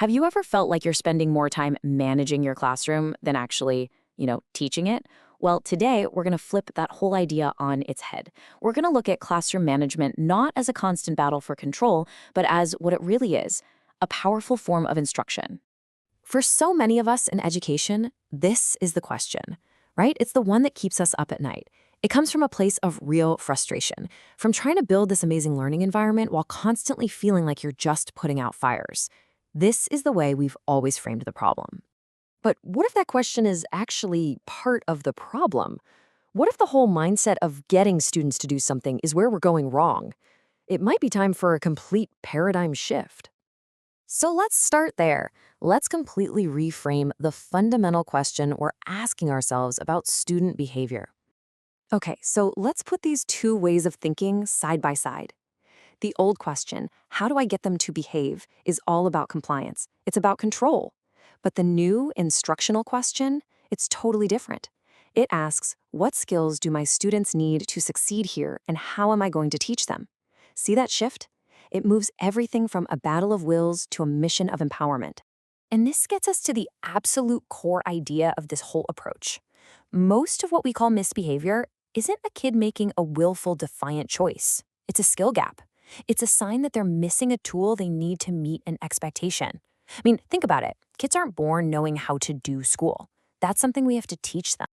Have you ever felt like you're spending more time managing your classroom than actually, teaching it? Well, today we're going to flip that whole idea on its head. We're going to look at classroom management not as a constant battle for control, but as what it really is, a powerful form of instruction. For so many of us in education, this is the question, right? It's the one that keeps us up at night. It comes from a place of real frustration, from trying to build this amazing learning environment while constantly feeling like you're just putting out fires. This is the way we've always framed the problem. But what if that question is actually part of the problem? What if the whole mindset of getting students to do something is where we're going wrong? It might be time for a complete paradigm shift. So let's start there. Let's completely reframe the fundamental question we're asking ourselves about student behavior. Okay, so let's put these two ways of thinking side by side. The old question, how do I get them to behave, is all about compliance. It's about control. But the new instructional question, it's totally different. It asks, what skills do my students need to succeed here, and how am I going to teach them? See that shift? It moves everything from a battle of wills to a mission of empowerment. And this gets us to the absolute core idea of this whole approach. Most of what we call misbehavior isn't a kid making a willful, defiant choice. It's a skill gap. It's a sign that they're missing a tool they need to meet an expectation. I mean, think about it. Kids aren't born knowing how to do school. That's something we have to teach them.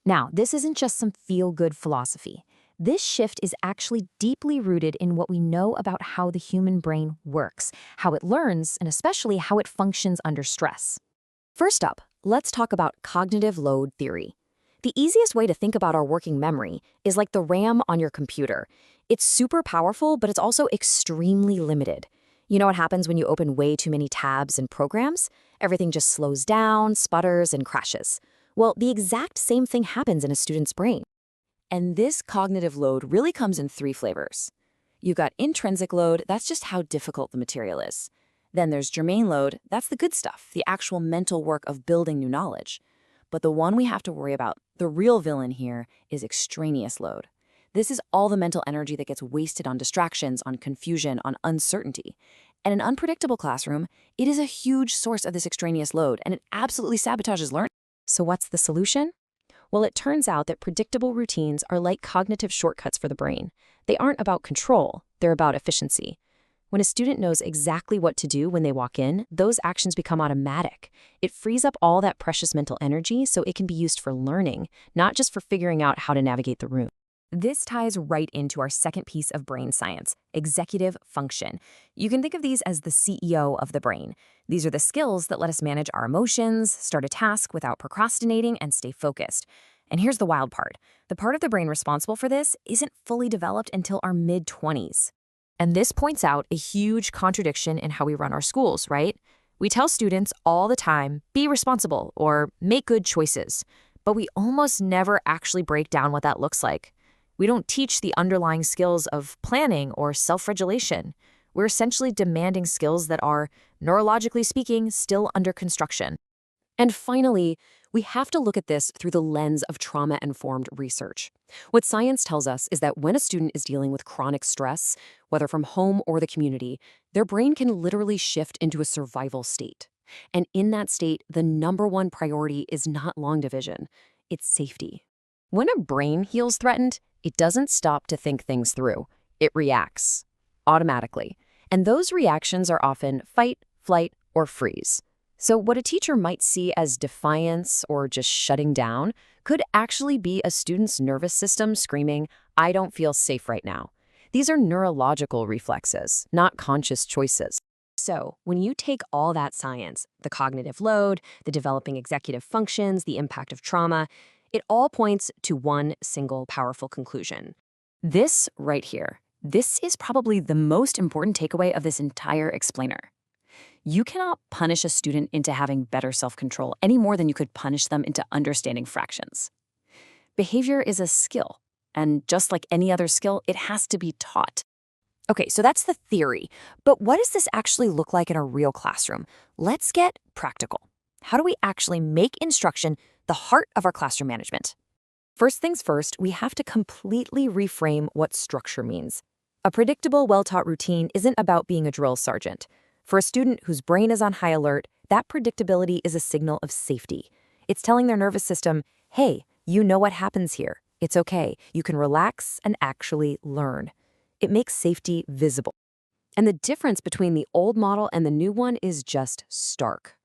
Now, this isn't just some feel-good philosophy. This shift is actually deeply rooted in what we know about how the human brain works, how it learns, and especially how it functions under stress. First up, let's talk about cognitive load theory. The easiest way to think about our working memory is like the RAM on your computer. It's super powerful, but it's also extremely limited. You know what happens when you open way too many tabs and programs? Everything just slows down, sputters, and crashes. Well, the exact same thing happens in a student's brain. And this cognitive load really comes in three flavors. You've got intrinsic load, that's just how difficult the material is. Then there's germane load, that's the good stuff, the actual mental work of building new knowledge. But the one we have to worry about, the real villain here, is extraneous load. This is all the mental energy that gets wasted on distractions, on confusion, on uncertainty. In an unpredictable classroom, it is a huge source of this extraneous load, and it absolutely sabotages learning. So what's the solution? Well, it turns out that predictable routines are like cognitive shortcuts for the brain. They aren't about control, they're about efficiency. When a student knows exactly what to do when they walk in, those actions become automatic. It frees up all that precious mental energy so it can be used for learning, not just for figuring out how to navigate the room. This ties right into our second piece of brain science, executive function. You can think of these as the CEO of the brain. These are the skills that let us manage our emotions, start a task without procrastinating, and stay focused. And here's the wild part. The part of the brain responsible for this isn't fully developed until our mid-20s. And this points out a huge contradiction in how we run our schools, right? We tell students all the time, be responsible or make good choices, but we almost never actually break down what that looks like. We don't teach the underlying skills of planning or self-regulation. We're essentially demanding skills that are, neurologically speaking, still under construction. And finally, we have to look at this through the lens of trauma-informed research. What science tells us is that when a student is dealing with chronic stress, whether from home or the community, their brain can literally shift into a survival state. And in that state, the number one priority is not long division, it's safety. When a brain feels threatened, it doesn't stop to think things through. It reacts automatically. And those reactions are often fight, flight, or freeze. So what a teacher might see as defiance or just shutting down could actually be a student's nervous system screaming, I don't feel safe right now. These are neurological reflexes, not conscious choices. So when you take all that science, the cognitive load, the developing executive functions, the impact of trauma, it all points to one single powerful conclusion. This right here, this is probably the most important takeaway of this entire explainer. You cannot punish a student into having better self-control any more than you could punish them into understanding fractions. Behavior is a skill, and just like any other skill, it has to be taught. Okay, so that's the theory, but what does this actually look like in a real classroom? Let's get practical. How do we actually make instruction the heart of our classroom management? First things first, we have to completely reframe what structure means. A predictable, well-taught routine isn't about being a drill sergeant. For a student whose brain is on high alert, that predictability is a signal of safety. It's telling their nervous system, hey, you know what happens here. It's okay. You can relax and actually learn. It makes safety visible. And the difference between the old model and the new one is just stark.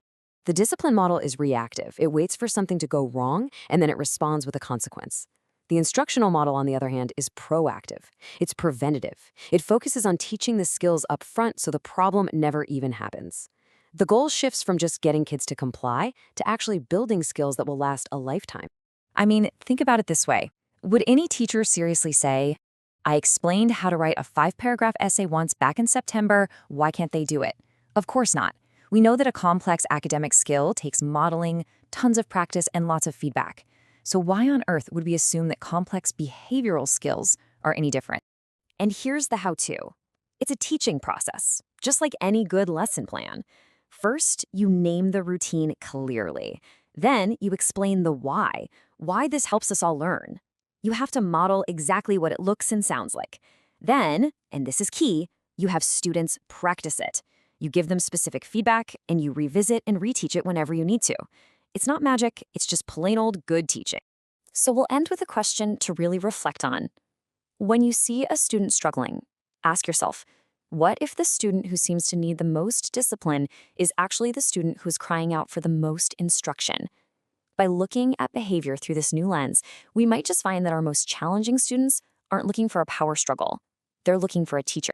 The discipline model is reactive. It waits for something to go wrong, and then it responds with a consequence. The instructional model, on the other hand, is proactive. It's preventative. It focuses on teaching the skills up front so the problem never even happens. The goal shifts from just getting kids to comply to actually building skills that will last a lifetime. I mean, think about it this way. Would any teacher seriously say, I explained how to write a 5-paragraph essay once back in September, why can't they do it? Of course not. We know that a complex academic skill takes modeling, tons of practice, and lots of feedback. So why on earth would we assume that complex behavioral skills are any different? And here's the how-to. It's a teaching process, just like any good lesson plan. First, you name the routine clearly. Then you explain the why this helps us all learn. You have to model exactly what it looks and sounds like. Then, and this is key, you have students practice it. You give them specific feedback, and you revisit and reteach it whenever you need to. It's not magic, it's just plain old good teaching. So we'll end with a question to really reflect on. When you see a student struggling, ask yourself, what if the student who seems to need the most discipline is actually the student who's crying out for the most instruction? By looking at behavior through this new lens, we might just find that our most challenging students aren't looking for a power struggle. They're looking for a teacher.